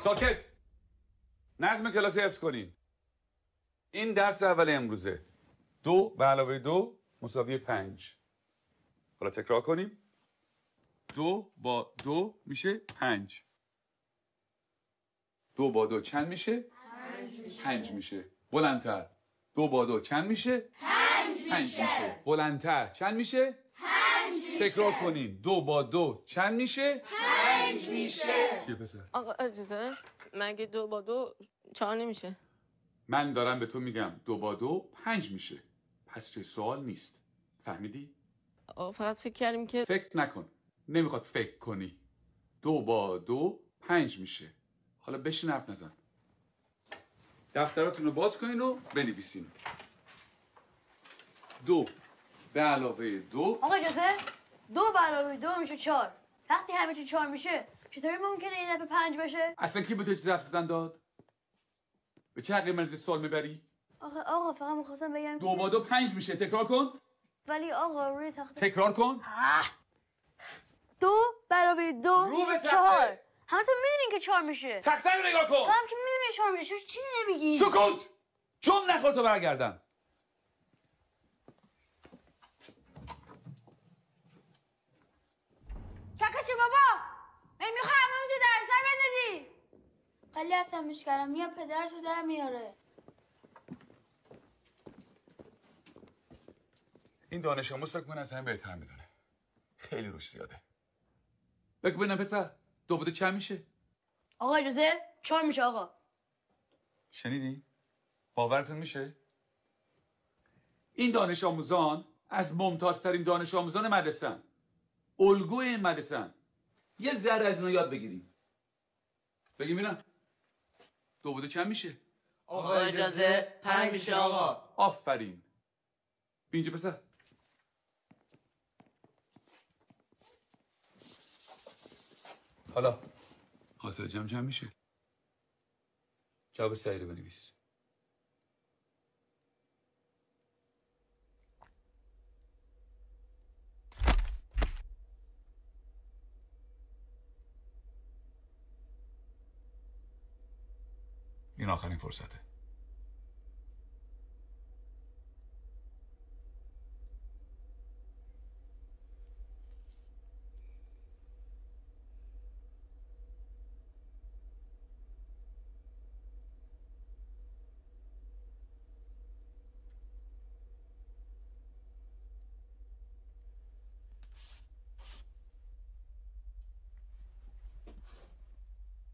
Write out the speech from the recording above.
ساکت. نظم کلاس حفظ کنین. این درس اول امروزه. 2 به علاوه 2 مساوی 5. حالا تکرار کنیم. 2 با 2 میشه 5. 2 با 2 چند میشه؟ 5 میشه. بلندتر. 2 با 2 چند میشه؟ 5 میشه. بلندتر. چند میشه؟ 5 میشه. تکرار کنیم. 2 با 2 چند میشه؟ 5 میشه. چیه پسر؟ آقا اجازه مگه 2 با 2 4 نمیشه؟ من دارم به تو میگم 2 با 2 5 میشه. پس چه سوال نیست. فهمیدی؟ آقا فقط فکر کردیم که فکر نکن. نمیخواد فکر کنی. 2 با 2 5 میشه. حالا بشین حرف نزن. دفتراتون رو باز کنین و بنویسین. 2 به علاوه 2. آقا اجازه 2 به علاوه 2 میشه 4. وقتی همه چی 4 میشه چطوری ممکنه این دفعه 5 بشه؟ اصلا کی به تو چیزی حرف زدن داد؟ به چه حقی من از سوال میبری؟ آقا فقط میخواستم بگم 2 با 2 5 میشه. تکرار کن. ولی آقا روی تخته تکرار کن. 2 به علاوه 2 رو به تخته. 4. همتون میدونین که 4 میشه. تخته رو نگاه تو کن. هم که میدونی 4 میشه چیزی نمیگی. سکوت. چون نخور تو برگردم. چکشی بابا میخوای همه اونجا در سر بندازی. خیلی عصبیش کردم یا پدرشو در میاره. این دانش آموز فکر کنه از همه بهتر میدونه. خیلی روش زیاده. بگو ببینم پسر 2 با 2 چند میشه؟ آقا اجازه 4 میشه آقا. شنیدی؟ باورتون میشه؟ این دانش آموزان از ممتازترین دانش آموزان مدرسه‌ن. الگوی این مدرسه‌ن. یه ذره از اینا یاد بگیریم. بگیم ببینم 2 با 2 چند میشه؟ آقا اجازه 5 میشه آقا. آفرین. بیا اینجا پسر. حالا حاصل جمع چند میشه؟ جواب صحیح رو بنویس. این آخرین فرصته.